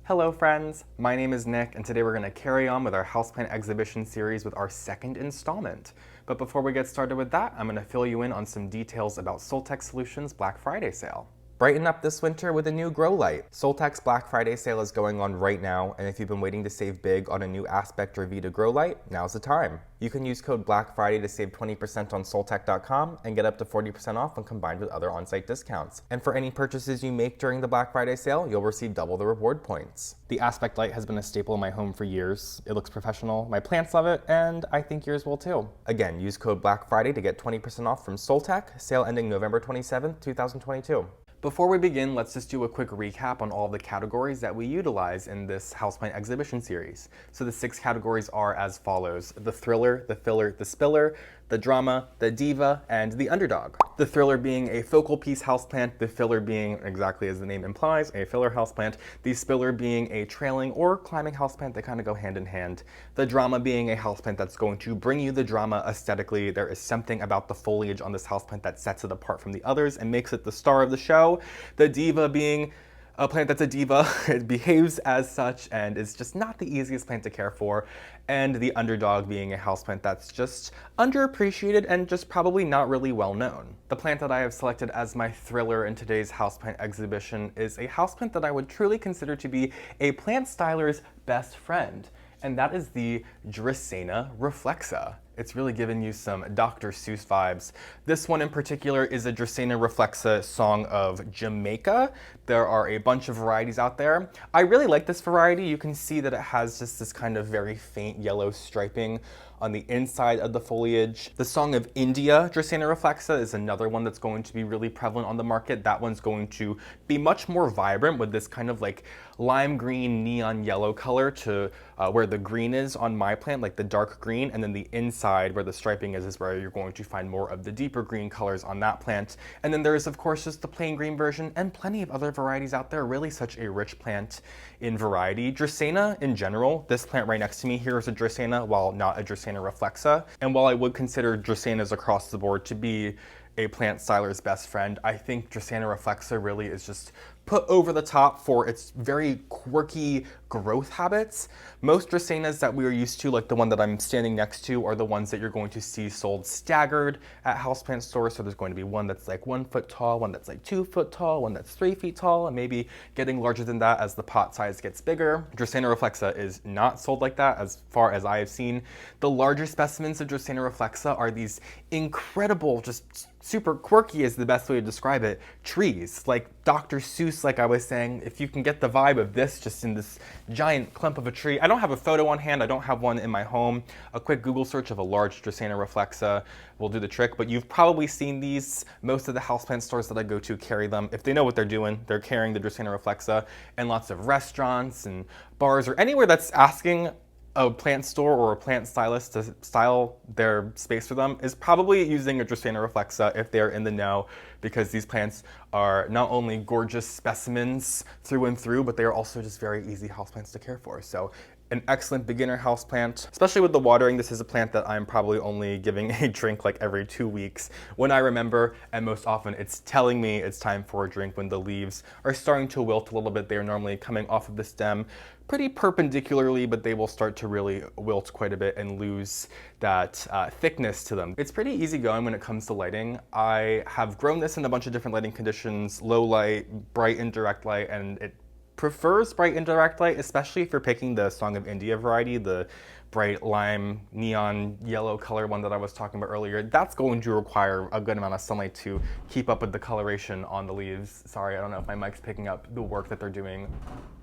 Hello friends, my name is Nick and today we're going to carry on with our Houseplant Exhibition series with our second installment. But before we get started with that, I'm going to fill you in on some details about Soltech Solutions Black Friday sale. Brighten up this winter with a new grow light. Soltech's Black Friday sale is going on right now, and if you've been waiting to save big on a new Aspect or Vita grow light, now's the time. You can use code Black Friday to save 20% on Soltech.com and get up to 40% off when combined with other on-site discounts. And for any purchases you make during the Black Friday sale, you'll receive double the reward points. The Aspect light has been a staple in my home for years. It looks professional, my plants love it, and I think yours will too. Again, use code Black Friday to get 20% off from Soltech, sale ending November 27th, 2022. Before we begin, let's just do a quick recap on all the categories that we utilize in this Houseplant Exhibition series. So the 6 categories are as follows: the thriller, the filler, the spiller, the drama, the diva, and the underdog. The thriller being a focal piece houseplant, the filler being, exactly as the name implies, a filler houseplant, the spiller being a trailing or climbing houseplant. They kind of go hand in hand. The drama being a houseplant that's going to bring you the drama aesthetically. There is something about the foliage on this houseplant that sets it apart from the others and makes it the star of the show. The diva being a plant that's a diva. It behaves as such and is just not the easiest plant to care for. And the underdog being a houseplant that's just underappreciated and just probably not really well known. The plant that I have selected as my thriller in today's houseplant exhibition is a houseplant that I would truly consider to be a plant styler's best friend, and that is the Dracaena reflexa. It's really giving you some Dr. Seuss vibes. This one in particular is a Dracaena reflexa Song of Jamaica. There are a bunch of varieties out there. I really like this variety. You can see that it has just this kind of very faint yellow striping on the inside of the foliage. The Song of India Dracaena reflexa is another one that's going to be really prevalent on the market. That one's going to be much more vibrant with this kind of like lime green neon yellow color to where the green is on my plant, like the dark green, and then the inside where the striping is where you're going to find more of the deeper green colors on that plant. And then there is of course just the plain green version and plenty of other varieties out there. Really such a rich plant in variety. Dracaena in general, this plant right next to me here is a Dracaena, while not a Dracaena reflexa. And while I would consider Dracaenas across the board to be a plant styler's best friend, I think Dracaena reflexa really is just put over the top for its very quirky growth habits. Most Dracaenas that we are used to, like the one that I'm standing next to, are the ones that you're going to see sold staggered at houseplant stores. So there's going to be one that's like 1 foot tall, one that's like 2 foot tall, one that's 3 feet tall, and maybe getting larger than that as the pot size gets bigger. Dracaena reflexa is not sold like that as far as I have seen. The larger specimens of Dracaena reflexa are these incredible, just super quirky is the best way to describe it, trees. Like Dr. Seuss, like I was saying, if you can get the vibe of this just in this giant clump of a tree. I don't have a photo on hand, I don't have one in my home. A quick Google search of a large Dracaena reflexa will do the trick, but you've probably seen these. Most of the houseplant stores that I go to carry them. If they know what they're doing, they're carrying the Dracaena reflexa, and lots of restaurants and bars or anywhere that's asking a plant store or a plant stylist to style their space for them is probably using a Dracaena reflexa if they're in the know, because these plants are not only gorgeous specimens through and through, but they are also just very easy houseplants to care for. So an excellent beginner houseplant, especially with the watering. This is a plant that I'm probably only giving a drink like every 2 weeks when I remember, and most often it's telling me it's time for a drink when the leaves are starting to wilt a little bit. They are normally coming off of the stem pretty perpendicularly, but they will start to really wilt quite a bit and lose that thickness to them. It's pretty easy going when it comes to lighting. I have grown this in a bunch of different lighting conditions: low light, bright and direct light, and it prefers bright indirect light, especially if you're picking the Song of India variety, the bright lime neon yellow color one that I was talking about earlier. That's going to require a good amount of sunlight to keep up with the coloration on the leaves. Sorry, I don't know if my mic's picking up the work that they're doing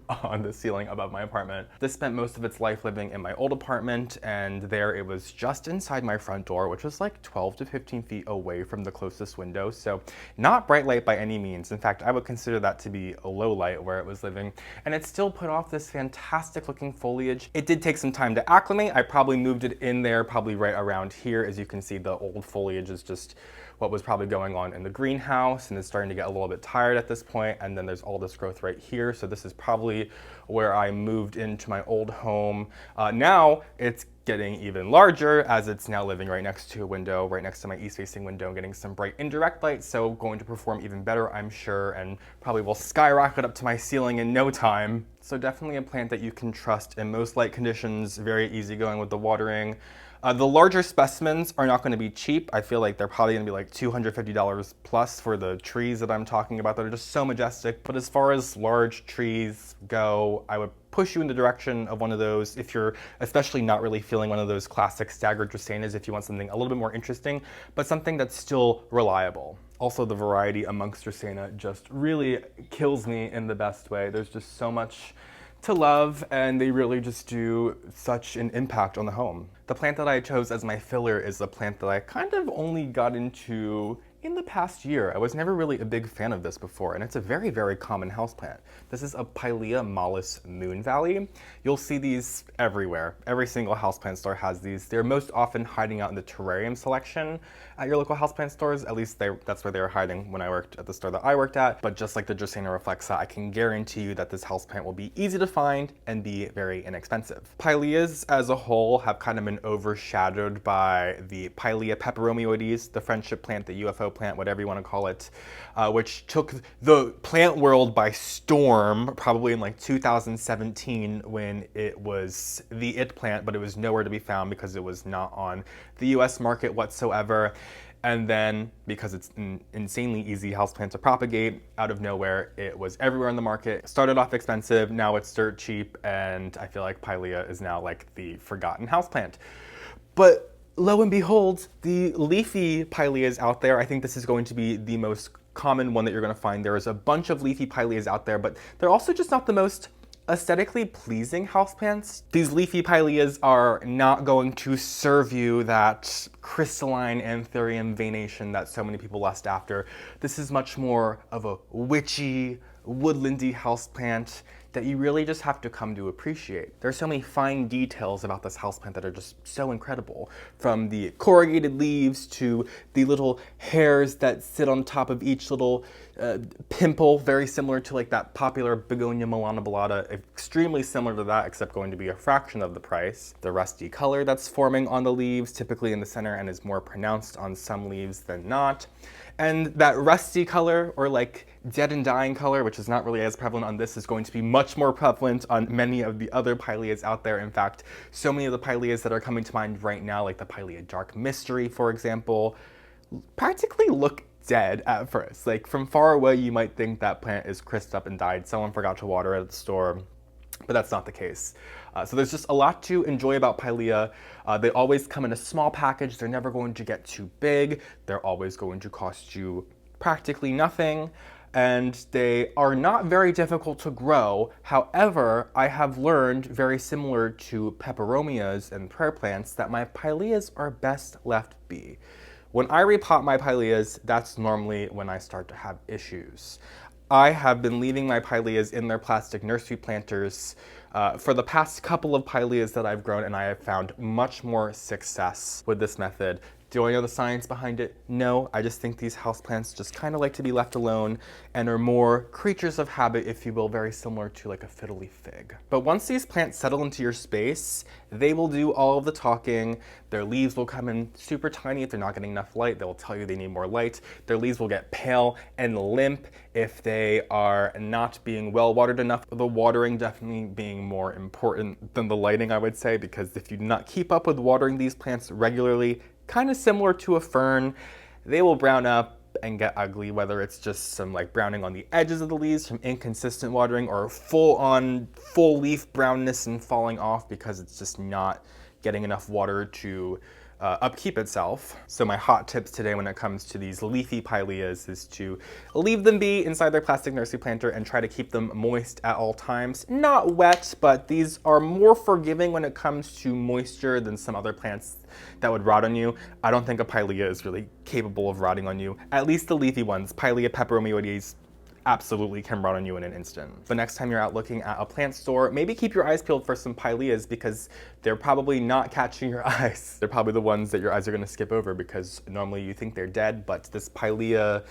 on the ceiling above my apartment. This spent most of its life living in my old apartment, and there it was just inside my front door, which was like 12 to 15 feet away from the closest window. So not bright light by any means. In fact, I would consider that to be a low light where it was living, and it still put off this fantastic looking foliage. It did take some time to acclimate. I probably moved it in there probably right around here. As you can see, the old foliage is just what was probably going on in the greenhouse, and it's starting to get a little bit tired at this point, and then there's all this growth right here. So this is probably where I moved into my old home. Now it's getting even larger as it's now living right next to a window, right next to my east-facing window, getting some bright indirect light, so going to perform even better, I'm sure, and probably will skyrocket up to my ceiling in no time. So definitely a plant that you can trust in most light conditions, very easygoing with the watering. The larger specimens are not going to be cheap. I feel like they're probably going to be like $250 plus for the trees that I'm talking about that are just so majestic. But as far as large trees go, I would push you in the direction of one of those if you're especially not really feeling one of those classic staggered Dracaenas, if you want something a little bit more interesting, but something that's still reliable. Also, the variety amongst Dracaena just really kills me in the best way. There's just so much to love, and they really just do such an impact on the home. The plant that I chose as my filler is a plant that I kind of only got into in the past year. I was never really a big fan of this before, and it's a very, very common houseplant. This is a Pilea mollis moon valley. You'll see these everywhere. Every single houseplant store has these. They're most often hiding out in the terrarium selection at your local houseplant stores. At least that's where they were hiding when I worked at the store that I worked at. But just like the Dracaena reflexa, I can guarantee you that this houseplant will be easy to find and be very inexpensive. Pileas as a whole have kind of been overshadowed by the Pilea peperomioides, the friendship plant, the UFO plant, whatever you want to call it, which took the plant world by storm, probably in like 2017 when it was the it plant, but it was nowhere to be found because it was not on the US market whatsoever. And then, because it's an insanely easy houseplant to propagate, out of nowhere, it was everywhere in the market. Started off expensive, now it's dirt cheap, and I feel like Pilea is now like the forgotten houseplant. But lo and behold, the leafy Pileas out there, I think this is going to be the most common one that you're going to find. There is a bunch of leafy Pileas out there, but they're also just not the most aesthetically pleasing houseplants. These leafy Pileas are not going to serve you that crystalline anthurium veination that so many people lust after. This is much more of a witchy, woodlandy houseplant that you really just have to come to appreciate. There are so many fine details about this houseplant that are just so incredible. From the corrugated leaves to the little hairs that sit on top of each little pimple, very similar to like that popular Begonia melanobulata, extremely similar to that, except going to be a fraction of the price. The rusty color that's forming on the leaves, typically in the center, and is more pronounced on some leaves than not. And that rusty color, or like dead and dying color, which is not really as prevalent on this, is going to be much more prevalent on many of the other Pileas out there. In fact, so many of the Pileas that are coming to mind right now, like the Pilea Dark Mystery, for example, practically look dead at first. Like from far away, you might think that plant is crisped up and died. Someone forgot to water it at the store, but that's not the case. So there's just a lot to enjoy about Pilea. They always come in a small package. They're never going to get too big. They're always going to cost you practically nothing. And they are not very difficult to grow. However, I have learned, very similar to peperomias and prayer plants, that my Pileas are best left be. When I repot my Pileas, that's normally when I start to have issues. I have been leaving my Pileas in their plastic nursery planters for the past couple of Pileas that I've grown, and I have found much more success with this method. Do I know the science behind it? No, I just think these houseplants just kind of like to be left alone and are more creatures of habit, if you will, very similar to like a fiddle leaf fig. But once these plants settle into your space, they will do all of the talking. Their leaves will come in super tiny if they're not getting enough light. They'll tell you they need more light. Their leaves will get pale and limp if they are not being well watered enough. The watering definitely being more important than the lighting, I would say, because if you do not keep up with watering these plants regularly, kind of similar to a fern, they will brown up and get ugly, whether it's just some like browning on the edges of the leaves from inconsistent watering, or full leaf brownness and falling off because it's just not getting enough water to upkeep itself. So my hot tips today when it comes to these leafy Pileas is to leave them be inside their plastic nursery planter and try to keep them moist at all times. Not wet, but these are more forgiving when it comes to moisture than some other plants that would rot on you. I don't think a Pilea is really capable of rotting on you. At least the leafy ones, Pilea peperomioides, absolutely can run on you in an instant. The next time you're out looking at a plant store, maybe keep your eyes peeled for some Pileas because they're probably not catching your eyes. They're probably the ones that your eyes are gonna skip over because normally you think they're dead, but this Pilea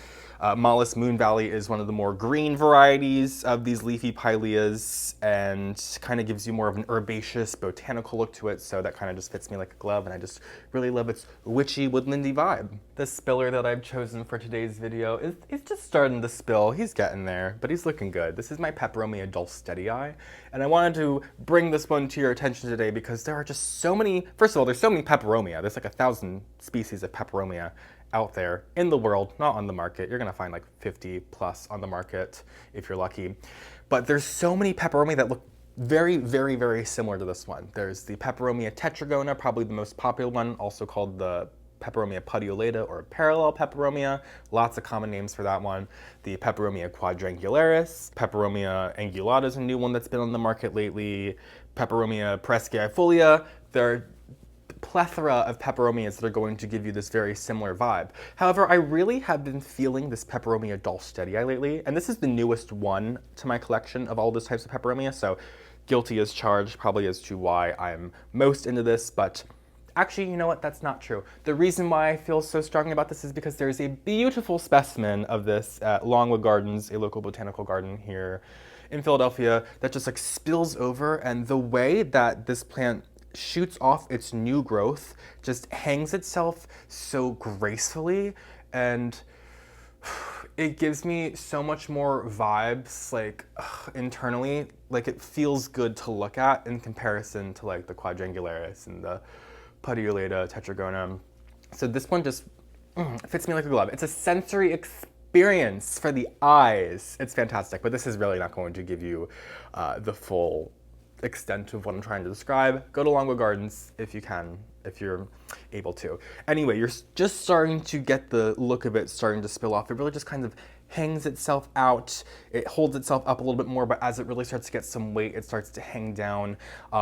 Mollis Moon Valley is one of the more green varieties of these leafy Pileas and kind of gives you more of an herbaceous botanical look to it, so that kind of just fits me like a glove, and I just really love its witchy woodlandy vibe. The spiller that I've chosen for today's video is just starting to spill. He's getting there, but he's looking good. This is my Peperomia dahlstedii, and I wanted to bring this one to your attention today because there are just so many, first of all, there's so many Peperomia. There's like 1,000 species of Peperomia out there in the world, not on the market. You're gonna find like 50 plus on the market if you're lucky. But there's so many Peperomia that look very, very, very similar to this one. There's the Peperomia tetragona, probably the most popular one, also called the Peperomia putiolata or parallel Peperomia. Lots of common names for that one. The Peperomia quadrangularis. Peperomia angulata is a new one that's been on the market lately. Peperomia presceifolia. There are plethora of Peperomias that are going to give you this very similar vibe. However, I really have been feeling this Peperomia dahlstedii lately, and this is the newest one to my collection of all those types of Peperomia, so guilty as charged probably as to why I'm most into this, but actually, you know what? That's not true. The reason why I feel so strongly about this is because there's a beautiful specimen of this at Longwood Gardens, a local botanical garden here in Philadelphia, that just like spills over, and the way that this plant shoots off its new growth just hangs itself so gracefully, and it gives me so much more vibes like internally. Like it feels good to look at in comparison to like the quadrangularis and the putiolata tetragona. So this one just fits me like a glove. It's a sensory experience for the eyes. It's fantastic, but this is really not going to give you the full extent of what I'm trying to describe. Go to Longwood Gardens if you can, if you're able to. Anyway, you're just starting to get the look of it starting to spill off. It really just kind of hangs itself out. It holds itself up a little bit more, but as it really starts to get some weight, it starts to hang down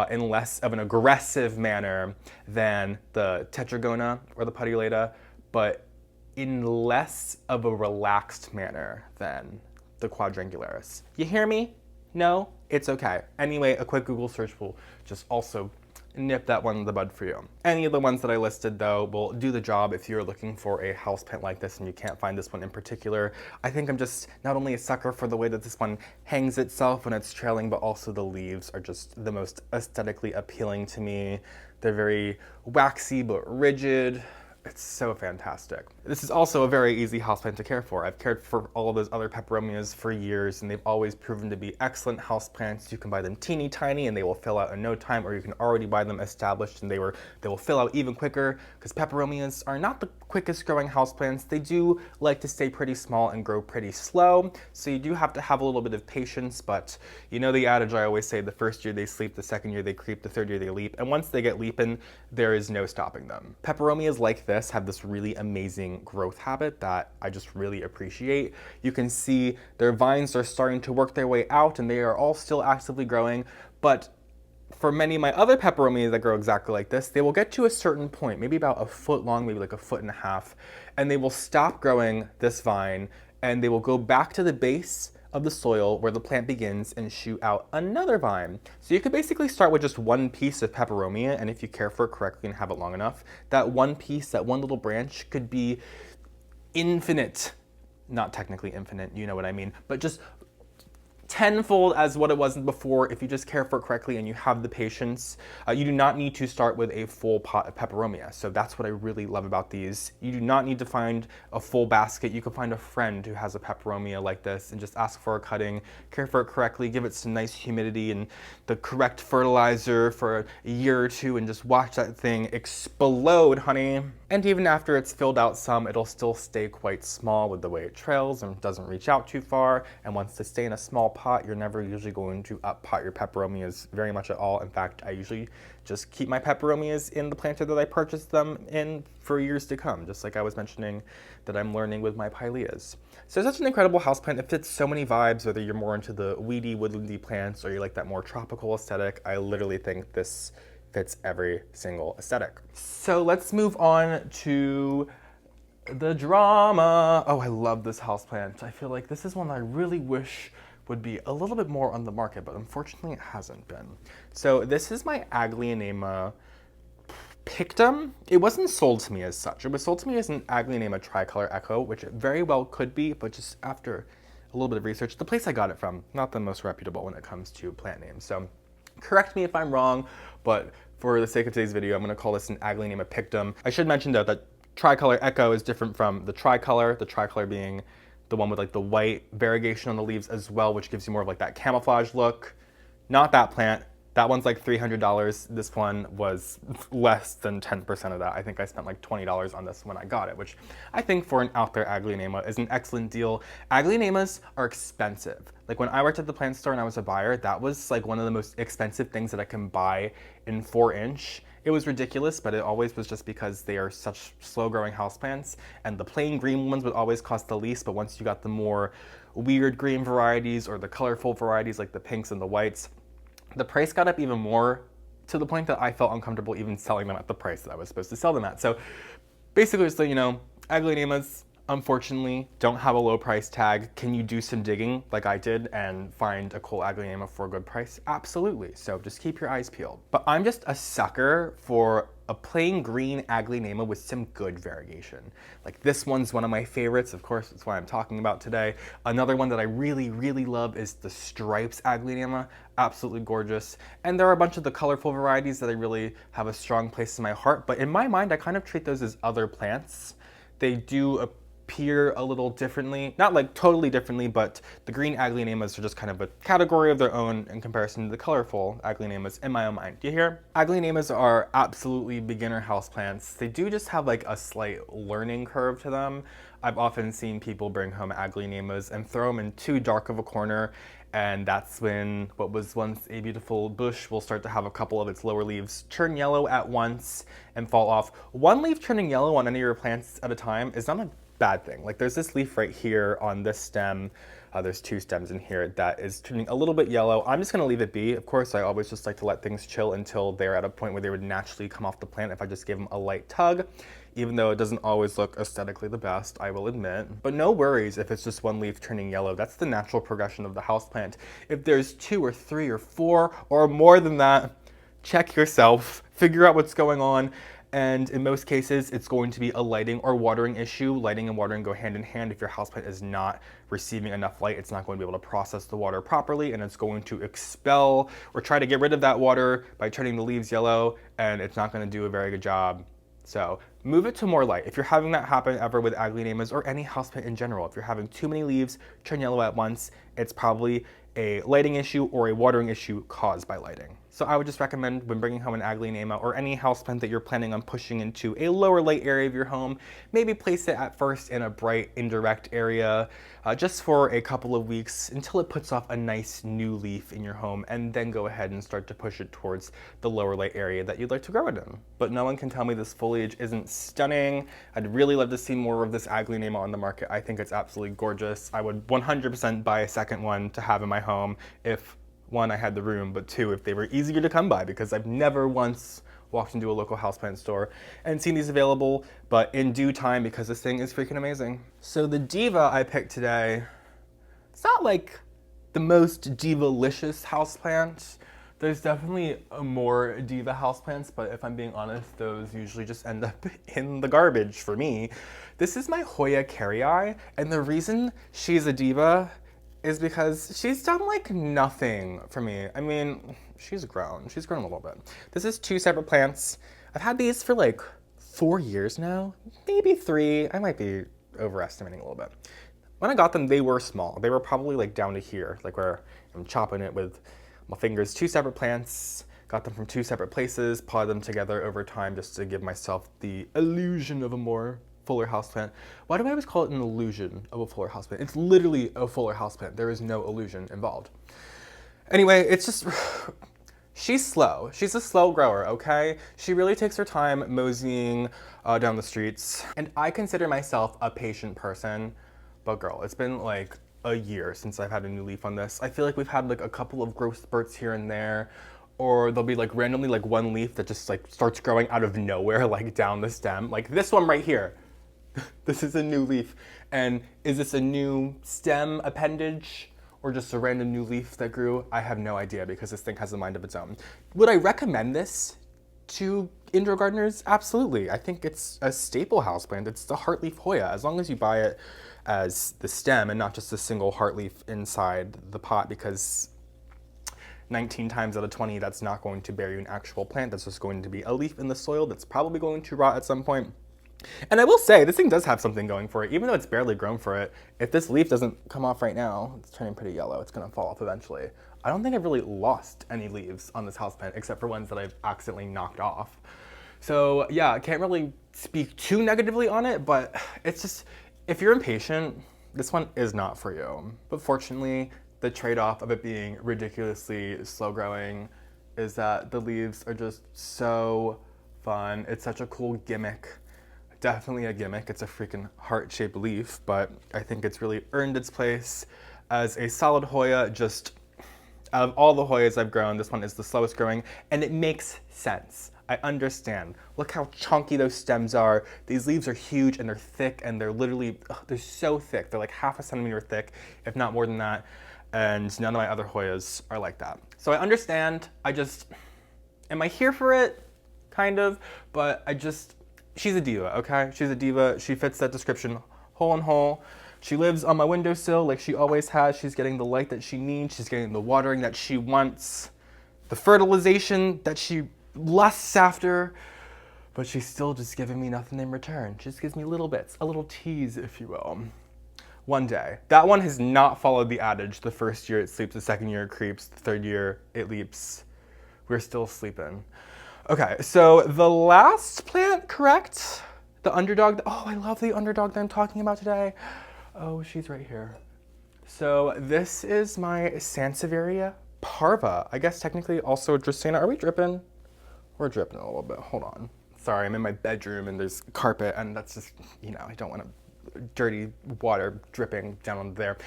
in less of an aggressive manner than the tetragona or the putiolata, but in less of a relaxed manner than the quadrangularis. You hear me? No? It's okay. Anyway, a quick Google search will just also nip that one in the bud for you. Any of the ones that I listed, though, will do the job if you're looking for a houseplant like this and you can't find this one in particular. I think I'm just not only a sucker for the way that this one hangs itself when it's trailing, but also the leaves are just the most aesthetically appealing to me. They're very waxy but rigid. It's so fantastic. This is also a very easy houseplant to care for. I've cared for all of those other Peperomias for years, and they've always proven to be excellent houseplants. You can buy them teeny tiny and they will fill out in no time, or you can already buy them established and they will fill out even quicker, because Peperomias are not the quickest growing houseplants. They do like to stay pretty small and grow pretty slow, so you do have to have a little bit of patience, but you know the adage I always say, the first year they sleep, the second year they creep, the third year they leap, and once they get leaping, there is no stopping them. Peperomias like this have this really amazing growth habit that I just really appreciate. You can see their vines are starting to work their way out and they are all still actively growing, but for many of my other Peperomias that grow exactly like this, they will get to a certain point, maybe about a foot long, maybe like a foot and a half, and they will stop growing this vine and they will go back to the base of the soil where the plant begins and shoot out another vine. So you could basically start with just one piece of Peperomia, and if you care for it correctly and have it long enough, that one piece, that one little branch could be infinite. Not technically infinite, you know what I mean, but just tenfold as what it was before if you just care for it correctly and you have the patience. You do not need to start with a full pot of Peperomia. So that's what I really love about these. You do not need to find a full basket. You can find a friend who has a Peperomia like this and just ask for a cutting, care for it correctly, give it some nice humidity and the correct fertilizer for a year or two, and just watch that thing explode, honey. And even after it's filled out some, it'll still stay quite small with the way it trails and doesn't reach out too far. And once they stay in a small pot, you're never usually going to up pot your Peperomias very much at all. In fact, I usually just keep my Peperomias in the planter that I purchased them in for years to come, just like I was mentioning that I'm learning with my Pileas. So it's such an incredible houseplant. It fits so many vibes, whether you're more into the weedy, woodlandy plants or you like that more tropical aesthetic. I literally think this fits every single aesthetic. So let's move on to The drama. Oh, I love this houseplant. I feel like this is one I really wish would be a little bit more on the market, but unfortunately it hasn't been. So this is my Aglaonema pictum. It wasn't sold to me as such. It was sold to me as an Aglaonema tricolor echo, which it very well could be, but just after a little bit of research, the place I got it from, not the most reputable when it comes to plant names. So correct me if I'm wrong, but for the sake of today's video, I'm gonna call this an Aglaonema pictum. I should mention though that tricolor echo is different from the tricolor being the one with like the white variegation on the leaves as well, which gives you more of like that camouflage look. Not that plant. That one's like $300. This one was less than 10% of that. I think I spent like $20 on this when I got it, which I think for an out there Aglaonema is an excellent deal. Aglaonemas are expensive. Like when I worked at the plant store and I was a buyer, that was like one of the most expensive things that I can buy in 4-inch. It was ridiculous, but it always was just because they are such slow growing houseplants, and the plain green ones would always cost the least, but once you got the more weird green varieties or the colorful varieties like the pinks and the whites, the price got up even more, to the point that I felt uncomfortable even selling them at the price that I was supposed to sell them at. So basically, just so you know, Aglaonemas unfortunately don't have a low price tag. Can you do some digging like I did and find a cool Aglaonema for a good price? Absolutely. So just keep your eyes peeled. But I'm just a sucker for a plain green Aglaonema with some good variegation. Like this one's one of my favorites. Of course, that's why I'm talking about today. Another one that I really, really love is the Stripes Aglaonema. Absolutely gorgeous. And there are a bunch of the colorful varieties that I really have a strong place in my heart. But in my mind, I kind of treat those as other plants. They do appear a little differently, not like totally differently, but the green Aglaonemas are just kind of a category of their own in comparison to the colorful Aglaonemas in my own mind. Do you hear? Aglaonemas are absolutely beginner houseplants. They do just have like a slight learning curve to them. I've often seen people bring home Aglaonemas and throw them in too dark of a corner, and that's when what was once a beautiful bush will start to have a couple of its lower leaves turn yellow at once and fall off. One leaf turning yellow on any of your plants at a time is not a bad thing. Like there's this leaf right here on this stem. There's 2 stems in here that is turning a little bit yellow. I'm just gonna leave it be. Of course, I always just like to let things chill until they're at a point where they would naturally come off the plant if I just give them a light tug, even though it doesn't always look aesthetically the best, I will admit. But no worries if it's just one leaf turning yellow. That's the natural progression of the houseplant. If there's 2 or 3 or 4 or more than that, check yourself, figure out what's going on. And in most cases, it's going to be a lighting or watering issue. Lighting and watering go hand in hand. If your houseplant is not receiving enough light, it's not going to be able to process the water properly, and it's going to expel or try to get rid of that water by turning the leaves yellow, and it's not going to do a very good job. So move it to more light. If you're having that happen ever with Aglaonemas or any houseplant in general, if you're having too many leaves turn yellow at once, it's probably a lighting issue or a watering issue caused by lighting. So I would just recommend when bringing home an Aglaonema or any houseplant that you're planning on pushing into a lower light area of your home, maybe place it at first in a bright, indirect area just for a couple of weeks until it puts off a nice new leaf in your home, and then go ahead and start to push it towards the lower light area that you'd like to grow it in. But no one can tell me this foliage isn't stunning. I'd really love to see more of this Aglaonema on the market. I think it's absolutely gorgeous. I would 100% buy a second one to have in my home if 1, I had the room, but 2, if they were easier to come by, because I've never once walked into a local houseplant store and seen these available, but in due time, because this thing is freaking amazing. So the Diva I picked today, it's not like the most diva-licious houseplant. There's definitely more Diva houseplants, but if I'm being honest, those usually just end up in the garbage for me. This is my Hoya kerrii, and the reason she's a diva is because she's done like nothing for me. I mean, she's grown a little bit. This is 2 separate plants. I've had these for like 4 years now, maybe 3. I might be overestimating a little bit. When I got them, they were small. They were probably like down to here, like where I'm chopping it with my fingers. 2 separate plants, got them from 2 separate places, potted them together over time just to give myself the illusion of a more fuller houseplant. Why do I always call it an illusion of a fuller houseplant? It's literally a fuller houseplant. There is no illusion involved. Anyway, it's just, she's slow. She's a slow grower, okay? She really takes her time moseying down the streets. And I consider myself a patient person, but girl, it's been like a year since I've had a new leaf on this. I feel like we've had like a couple of growth spurts here and there, or there'll be like randomly like one leaf that just like starts growing out of nowhere, like down the stem. Like this one right here. This is a new leaf. And is this a new stem appendage or just a random new leaf that grew? I have no idea because this thing has a mind of its own. Would I recommend this to indoor gardeners? Absolutely. I think it's a staple houseplant. It's the heartleaf Hoya. As long as you buy it as the stem and not just a single heartleaf inside the pot, because 19 times out of 20, that's not going to bear you an actual plant. That's just going to be a leaf in the soil that's probably going to rot at some point. And I will say, this thing does have something going for it, even though it's barely grown for it. If this leaf doesn't come off right now, it's turning pretty yellow, it's gonna fall off eventually. I don't think I've really lost any leaves on this houseplant, except for ones that I've accidentally knocked off. So yeah, I can't really speak too negatively on it, but it's just, if you're impatient, this one is not for you. But fortunately, the trade-off of it being ridiculously slow growing is that the leaves are just so fun. It's such a cool gimmick. Definitely a gimmick. It's a freaking heart-shaped leaf, but I think it's really earned its place as a solid Hoya. Just out of all the Hoyas I've grown, this one is the slowest growing, and it makes sense. I understand. Look how chunky those stems are. These leaves are huge and they're thick, and they're literally, they're so thick. They're like half a centimeter thick, if not more than that. And none of my other Hoyas are like that. So I understand. Am I here for it? Kind of, but she's a diva, okay? She's a diva. She fits that description whole and whole. She lives on my windowsill like she always has. She's getting the light that she needs. She's getting the watering that she wants, the fertilization that she lusts after, but she's still just giving me nothing in return. She just gives me little bits, a little tease, if you will. One day. That one has not followed the adage. The first year it sleeps, the second year it creeps, the third year it leaps. We're still sleeping. Okay, so the last plant, correct? The Underdog. Oh, I love the Underdog that I'm talking about today. Oh, she's right here. So this is my Sansevieria parva. I guess technically also Dracaena. Are we dripping? We're dripping a little bit. Hold on. Sorry, I'm in my bedroom and there's carpet, and that's just, I don't want to dirty water dripping down on there.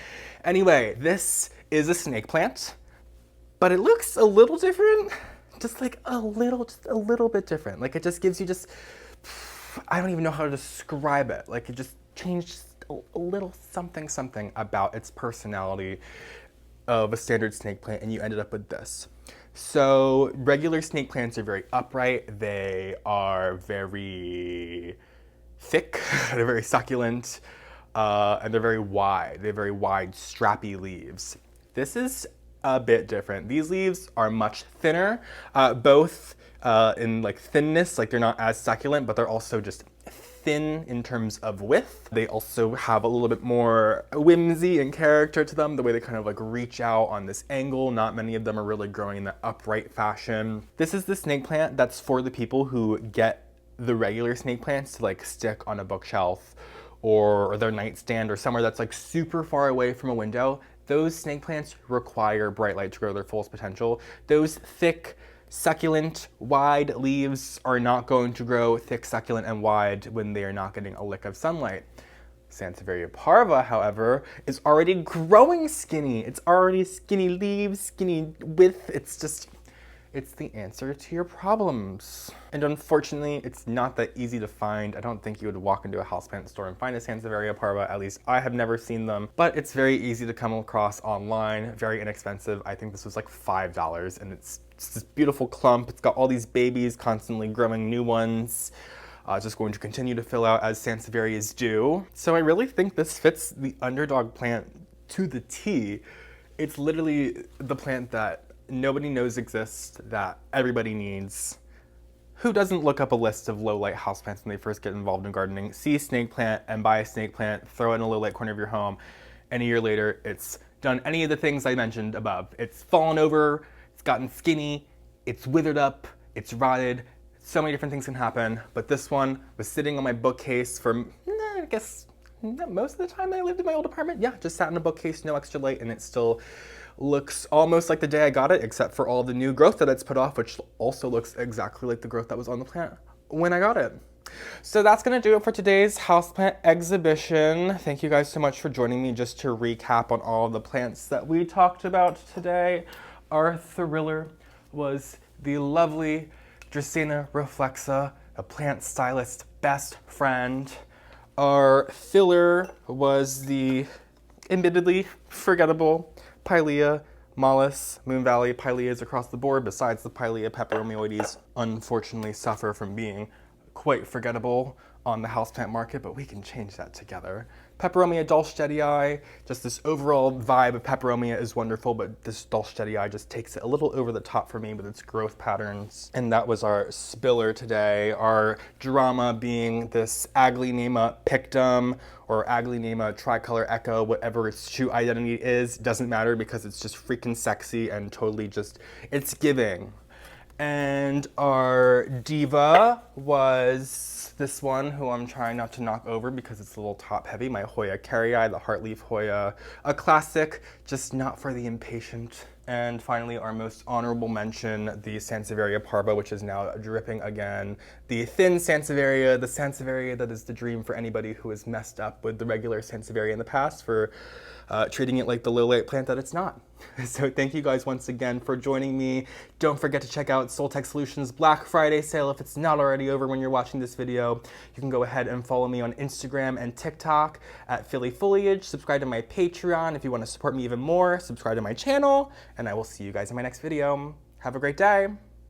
Anyway, this is a snake plant, but it looks a little different. Just a little bit different. Like it just gives you I don't even know how to describe it. Like it just changed a little something about its personality of a standard snake plant, and you ended up with this. So regular snake plants are very upright. They are very thick, they're very succulent, and they're very wide. They have very wide, strappy leaves. This is a bit different. These leaves are much thinner, both in thinness, they're not as succulent, but they're also just thin in terms of width. They also have a little bit more whimsy and character to them, the way they kind of reach out on this angle. Not many of them are really growing in the upright fashion. This is the snake plant that's for the people who get the regular snake plants to stick on a bookshelf or their nightstand or somewhere that's super far away from a window. Those snake plants require bright light to grow their fullest potential. Those thick, succulent, wide leaves are not going to grow thick, succulent, and wide when they are not getting a lick of sunlight. Sansevieria parva, however, is already growing skinny. It's already skinny leaves, skinny width. It's the answer to your problems. And unfortunately, it's not that easy to find. I don't think you would walk into a houseplant store and find a Sansevieria parva. At least I have never seen them, but it's very easy to come across online, very inexpensive. I think this was $5, and it's just this beautiful clump. It's got all these babies constantly growing new ones. Just going to continue to fill out as Sansevierias do. So I really think this fits the Underdog plant to the T. It's literally the plant that nobody knows exists, that everybody needs. Who doesn't look up a list of low light houseplants when they first get involved in gardening, see snake plant and buy a snake plant, throw it in a low light corner of your home, and a year later it's done any of the things I mentioned above. It's fallen over, it's gotten skinny, it's withered up, it's rotted. So many different things can happen, but this one was sitting on my bookcase for, I guess, most of the time I lived in my old apartment. Yeah, just sat in a bookcase, no extra light, and it still looks almost like the day I got it, except for all the new growth that it's put off, which also looks exactly like the growth that was on the plant when I got it. So that's gonna do it for today's houseplant exhibition. Thank you guys so much for joining me. Just to recap on all of the plants that we talked about today, our thriller was the lovely Dracaena reflexa, a plant stylist's best friend. Our filler was the admittedly forgettable Pilea, Mollis, Moon Valley. Pileas across the board, besides the Pilea peperomioides, unfortunately suffer from being quite forgettable on the houseplant market, but we can change that together. Peperomia dahlstedii, just this overall vibe of Peperomia is wonderful, but this dahlstedii just takes it a little over the top for me with its growth patterns. And that was our spiller today. Our drama being this Aglaonema pictum, or Aglaonema tricolor echo, whatever its true identity is, doesn't matter because it's just freaking sexy and totally just, it's giving. And our Diva was this one, who I'm trying not to knock over because it's a little top heavy, my Hoya kerrii, the heartleaf Hoya. A classic, just not for the impatient. And finally, our most honorable mention, the Sansevieria parva, which is now dripping again. The thin Sansevieria, the Sansevieria that is the dream for anybody who has messed up with the regular Sansevieria in the past for treating it like the low-light plant that it's not. So thank you guys once again for joining me. Don't forget to check out Soltech Solutions Black Friday sale if it's not already over when you're watching this video. You can go ahead and follow me on Instagram and TikTok at phillyfoliage. Subscribe to my Patreon if you want to support me even more. Subscribe to my channel, and I will see you guys in my next video. Have a great day.